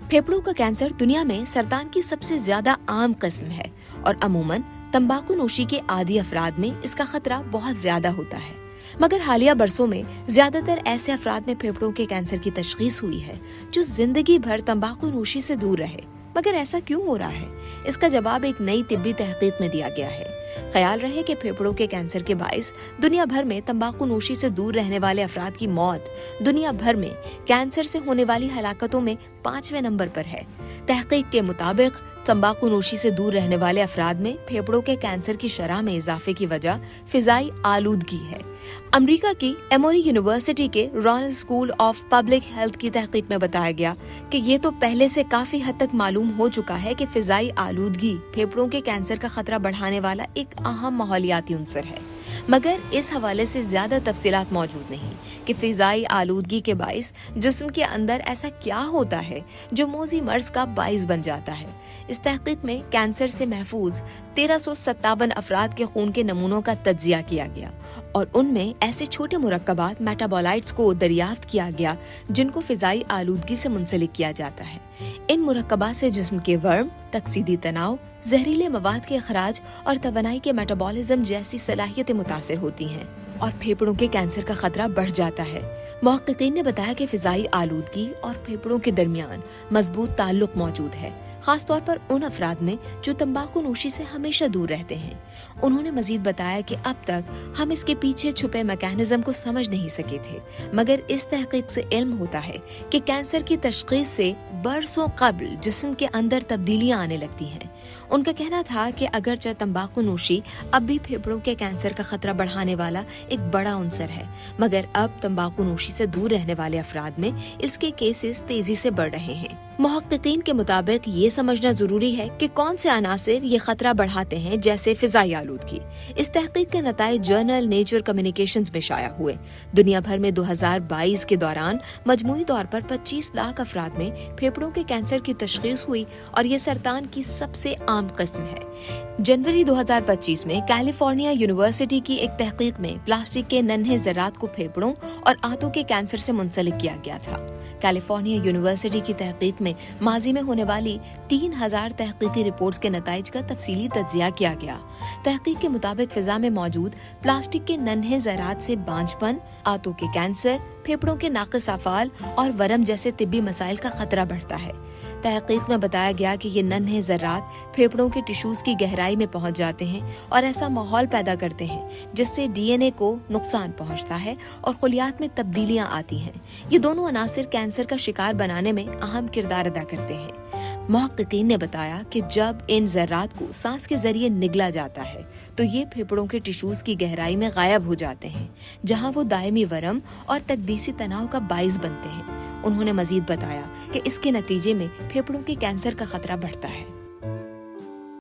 फेफड़ों का कैंसर दुनिया में सरतान की सबसे ज्यादा आम किस्म है और अमूमन तंबाकू नोशी के आदी अफराद में इसका खतरा बहुत ज्यादा होता है। मगर हालिया बरसों में ज्यादातर ऐसे अफराद में फेफड़ों के कैंसर की तशखीस हुई है जो जिंदगी भर तंबाकू नोशी से दूर रहे। मगर ऐसा क्यों हो रहा है? इसका जवाब एक नई तिब्बी तहकीक में दिया गया है। ख्याल रहे कि फेफड़ों के कैंसर के बाइस दुनिया भर में तंबाकू नोशी से दूर रहने वाले अफराद की मौत दुनिया भर में कैंसर से होने वाली हलाकतों में 5वें नंबर पर है। तहकीक के मुताबिक तंबाकू नोशी से दूर रहने वाले अफराद में फेफड़ों के कैंसर की शरह में इजाफे की वजह फिजाई आलूदगी है। अमेरिका की एमोरी यूनिवर्सिटी के royal school of public health की तहकीक में बताया गया कि ये तो पहले से काफी हद तक मालूम हो चुका है कि फिजाई आलूदगी फेफड़ों के कैंसर का खतरा बढ़ाने वाला एक अहम माहौलियाती उन्सर है। मगर इस हवाले से ज्यादा तफसीलात मौजूद नहीं कि फिजाई आलूदगी के बाइस जिस्म के अंदर ऐसा क्या होता है जो मौजी मर्ज का बाइस बन जाता है। इस तहकीक में कैंसर से महफूज 1357 अफराद के खून के नमूनों का तज्जिया किया गया और उनमें ऐसे छोटे मुरक्कबात मेटाबोलाइट्स को दरियाफ्त किया गया जिनको फिजाई आलूदगी से मुंसलिक किया जाता है। इन मुरक्कबात से जिस्म के वर्म, तकसीदी तनाव, जहरीले मवाद के अखराज और तवानाई के मेटाबॉलिज्म जैसी सलाहियतें मुतासिर होती हैं और फेफड़ों के कैंसर का खतरा बढ़ जाता है। मुहक्किकीन ने बताया कि फिजाई आलूदगी और फेफड़ों के दरमियान मजबूत ताल्लुक मौजूद है, खास तौर पर उन अफराद में जो तंबाकू नोशी से हमेशा दूर रहते हैं। उन्होंने मजीद बताया कि अब तक हम इसके पीछे छुपे मैकेनिज्म को समझ नहीं सके थे, मगर इस तहकीक से इल्म होता है कि कैंसर की तशखीस से बरसों कबल जिस्म के अंदर तब्दीलियां आने लगती हैं। उनका कहना था कि अगरचे तंबाकू नोशी अब भी फेफड़ों के कैंसर का खतरा बढ़ाने वाला एक बड़ा उन्सर है, मगर अब तंबाकू नोशी से दूर रहने वाले अफराद में इसके केसेस तेजी से बढ़ रहे हैं। मुहक्किकीन के मुताबिक ये समझना जरूरी है कि कौन से अनासिर ये खतरा बढ़ाते हैं, जैसे फिजाई आलूदगी। इस तहकीक के नताइज जर्नल नेचर कम्युनिकेशंस में शाया हुए। दुनिया भर में 2022 के दौरान मजमूई तौर पर 25 लाख अफराद में फेफड़ों के कैंसर की तशखीस हुई और ये सरतान की सबसे आम किस्म है। जनवरी 2025 में कैलिफोर्निया यूनिवर्सिटी की एक तहकीक में प्लास्टिक के नन्हे ज़रात को फेफड़ों और आंतों के कैंसर से मुंसलिक किया गया था। कैलिफोर्निया यूनिवर्सिटी की तहकीक में माजी में होने वाली 3000 तहकीकी रिपोर्ट्स के नताइज का तफसीली तज्जिया किया गया। तहकीक के मुताबिक फिजा में मौजूद प्लास्टिक के नन्हे ज़रात से बांझपन, आंतों के कैंसर, फेफड़ों के नाक़िस अफ़ाल और वरम जैसे तिब्बी मसाइल का खतरा बढ़ता है। तहकीक में बताया गया कि ये नन्हे ज़रात फेफड़ों के टिश्यूज की गहराई में पहुंच जाते हैं और ऐसा माहौल पैदा करते हैं जिससे डीएनए को नुकसान पहुंचता है और खुलियात में तब्दीलियां आती हैं। ये दोनों अनासिर कैंसर का शिकार बनाने में अहम किरदार अदा करते हैं। मुहक्किकीन ने बताया कि जब इन ज़रात को सांस के जरिए निगला जाता है तो ये फेफड़ों के टिश्यूज की गहराई में गायब हो जाते हैं, जहां वो दायमी वरम और तकदीसी तनाव का बाइस बनते हैं। उन्होंने मजीद बताया कि इसके नतीजे में फेफड़ों के कैंसर का खतरा बढ़ता है।